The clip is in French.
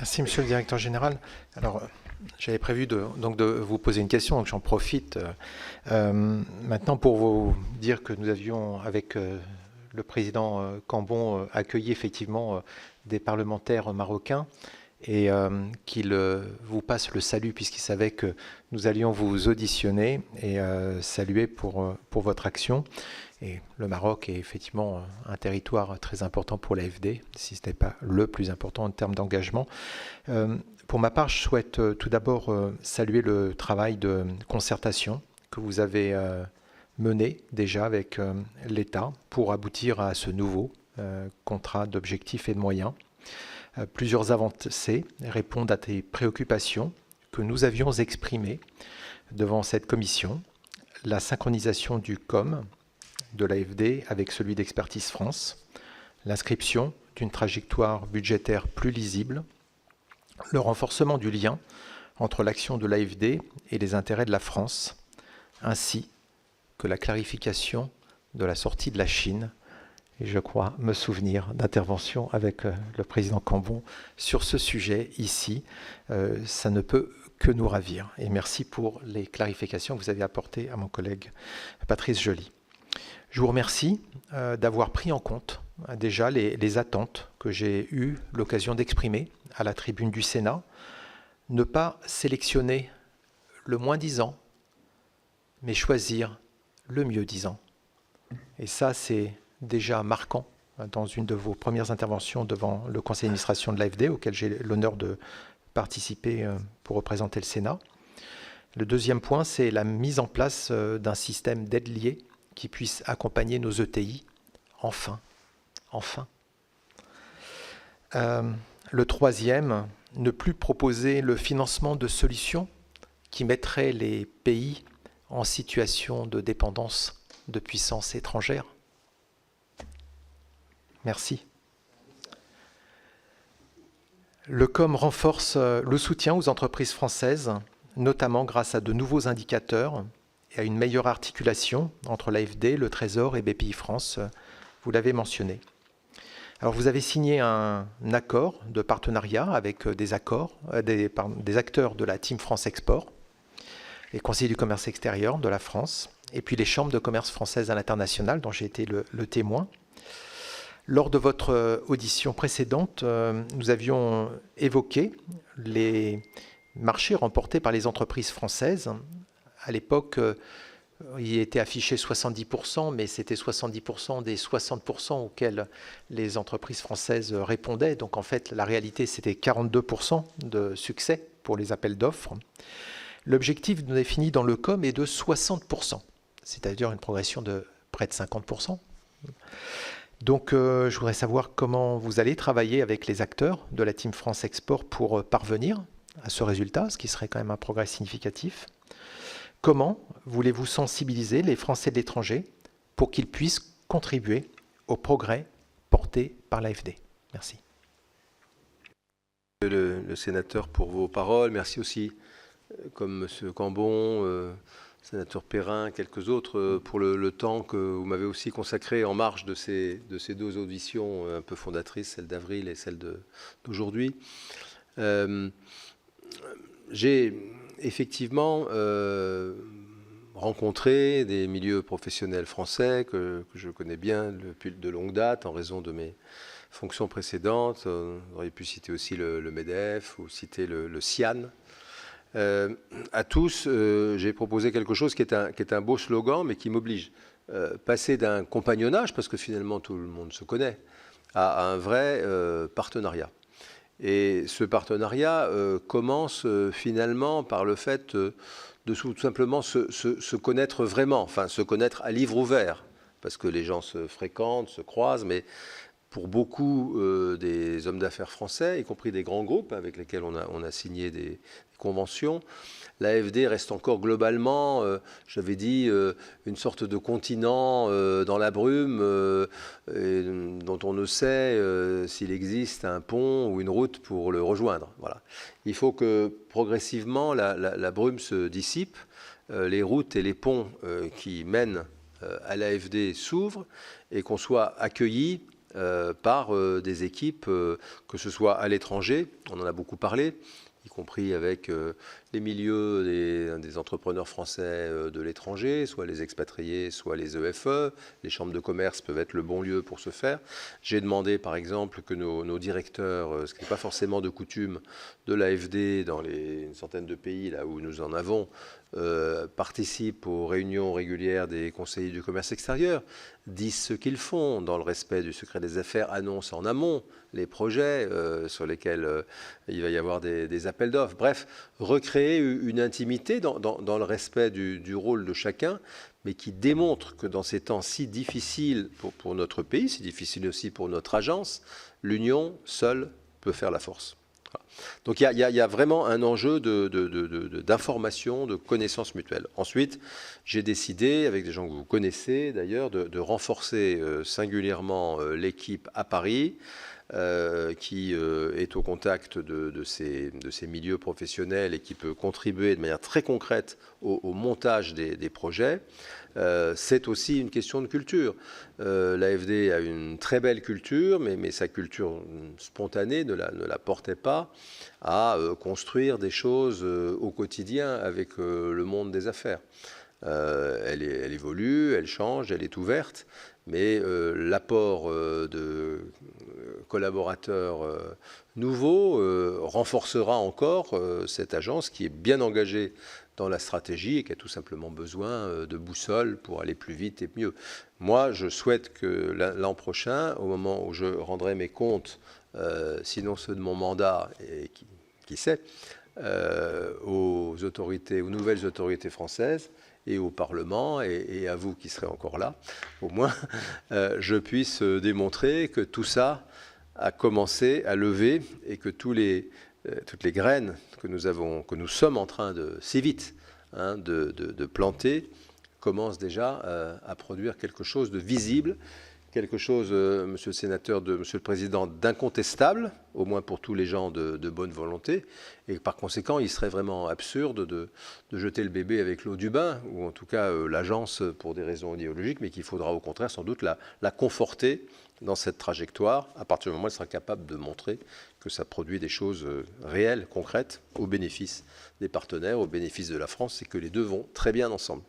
Merci, monsieur le directeur général. Alors, j'avais prévu de vous poser une question, donc j'en profite maintenant pour vous dire que nous avions, avec le président Cambon, accueilli effectivement des parlementaires marocains et qu'il vous passe le salut puisqu'il savait que nous allions vous auditionner et saluer pour votre action. Et le Maroc est effectivement un territoire très important pour l'AFD, si ce n'est pas le plus important en termes d'engagement. Pour ma part, je souhaite tout d'abord saluer le travail de concertation que vous avez mené déjà avec l'État pour aboutir à ce nouveau contrat d'objectifs et de moyens. Plusieurs avancées répondent à des préoccupations que nous avions exprimées devant cette commission. La synchronisation du COM de l'AFD avec celui d'Expertise France, l'inscription d'une trajectoire budgétaire plus lisible, le renforcement du lien entre l'action de l'AFD et les intérêts de la France, ainsi que la clarification de la sortie de la Chine. Et je crois me souvenir d'interventions avec le président Cambon sur ce sujet ici. Ça ne peut que nous ravir. Et merci pour les clarifications que vous avez apportées à mon collègue Patrice Joly. Je vous remercie d'avoir pris en compte déjà les attentes que j'ai eu l'occasion d'exprimer à la tribune du Sénat. Ne pas sélectionner le moins disant, mais choisir le mieux disant. Et ça, c'est déjà marquant dans une de vos premières interventions devant le conseil d'administration de l'AFD, auquel j'ai l'honneur de participer pour représenter le Sénat. Le deuxième point, c'est la mise en place d'un système d'aide liée qui puisse accompagner nos ETI, enfin. Le troisième, ne plus proposer le financement de solutions qui mettraient les pays en situation de dépendance de puissances étrangères. Merci. Le COM renforce le soutien aux entreprises françaises, notamment grâce à de nouveaux indicateurs et à une meilleure articulation entre l'AFD, le Trésor et BPI-France, vous l'avez mentionné. Alors vous avez signé un accord de partenariat avec des acteurs de la Team France Export, les conseillers du commerce extérieur de la France, et puis les chambres de commerce françaises à l'international, dont j'ai été le témoin. Lors de votre audition précédente, nous avions évoqué les marchés remportés par les entreprises françaises. À l'époque, il était affiché 70%, mais c'était 70% des 60% auxquels les entreprises françaises répondaient. Donc en fait, la réalité, c'était 42% de succès pour les appels d'offres. L'objectif défini dans le COM est de 60%, c'est-à-dire une progression de près de 50%. Donc je voudrais savoir comment vous allez travailler avec les acteurs de la Team France Export pour parvenir à ce résultat, ce qui serait quand même un progrès significatif. Comment voulez-vous sensibiliser les Français de l'étranger pour qu'ils puissent contribuer au progrès porté par l'AFD? Merci. Le sénateur pour vos paroles. Merci aussi, comme M. Cambon, sénateur Perrin, quelques autres, pour le temps que vous m'avez aussi consacré en marge de ces deux auditions un peu fondatrices, celle d'avril et celle d'aujourd'hui. J'ai effectivement rencontré des milieux professionnels français que je connais bien depuis de longue date en raison de mes fonctions précédentes. On aurait pu citer aussi le MEDEF ou citer le CIAN. À tous, j'ai proposé quelque chose qui est un beau slogan, mais qui m'oblige. Passer d'un compagnonnage, parce que finalement tout le monde se connaît, à un vrai partenariat. Et ce partenariat commence finalement par le fait de tout simplement se connaître vraiment, enfin se connaître à livre ouvert, parce que les gens se fréquentent, se croisent, mais pour beaucoup des hommes d'affaires français, y compris des grands groupes avec lesquels on a signé des conventions, l'AFD reste encore globalement, j'avais dit, une sorte de continent dans la brume dont on ne sait s'il existe un pont ou une route pour le rejoindre. Voilà. Il faut que progressivement la brume se dissipe, les routes et les ponts qui mènent à l'AFD s'ouvrent et qu'on soit accueillis par des équipes, que ce soit à l'étranger, on en a beaucoup parlé, y compris avec les milieux des entrepreneurs français de l'étranger, soit les expatriés, soit les EFE. Les chambres de commerce peuvent être le bon lieu pour ce faire. J'ai demandé, par exemple, que nos directeurs, ce qui n'est pas forcément de coutume, de l'AFD dans une centaine de pays là où nous en avons, participent aux réunions régulières des conseillers du commerce extérieur, disent ce qu'ils font dans le respect du secret des affaires, annoncent en amont les projets sur lesquels il va y avoir des appels d'offres. Bref, recréer une intimité dans le respect du rôle de chacun, mais qui démontre que dans ces temps si difficiles pour notre pays, si difficiles aussi pour notre agence, l'union seule peut faire la force. Voilà. Donc il y a vraiment un enjeu d'information, de connaissance mutuelle. Ensuite, j'ai décidé, avec des gens que vous connaissez d'ailleurs, de renforcer singulièrement l'équipe à Paris, qui est au contact de ces milieux professionnels et qui peut contribuer de manière très concrète au montage des projets. C'est aussi une question de culture. L'AFD a une très belle culture, mais sa culture spontanée ne la portait pas à construire des choses au quotidien avec le monde des affaires. Elle évolue, elle change, elle est ouverte, mais l'apport de collaborateurs nouveaux renforcera encore cette agence qui est bien engagée dans la stratégie et qui a tout simplement besoin de boussole pour aller plus vite et mieux. Moi, je souhaite que l'an prochain, au moment où je rendrai mes comptes, sinon ceux de mon mandat, et qui sait, aux nouvelles autorités françaises et au Parlement, et à vous qui serez encore là, au moins, je puisse démontrer que tout ça a commencé à lever et que toutes les graines que nous sommes en train de, si vite, de planter, commencent déjà à produire quelque chose de visible, quelque chose, monsieur le sénateur, monsieur le président, d'incontestable, au moins pour tous les gens de bonne volonté. Et par conséquent, il serait vraiment absurde de jeter le bébé avec l'eau du bain, ou en tout cas l'agence pour des raisons idéologiques, mais qu'il faudra au contraire sans doute la conforter dans cette trajectoire, à partir du moment où elle sera capable de montrer que ça produit des choses réelles, concrètes, au bénéfice des partenaires, au bénéfice de la France, et que les deux vont très bien ensemble.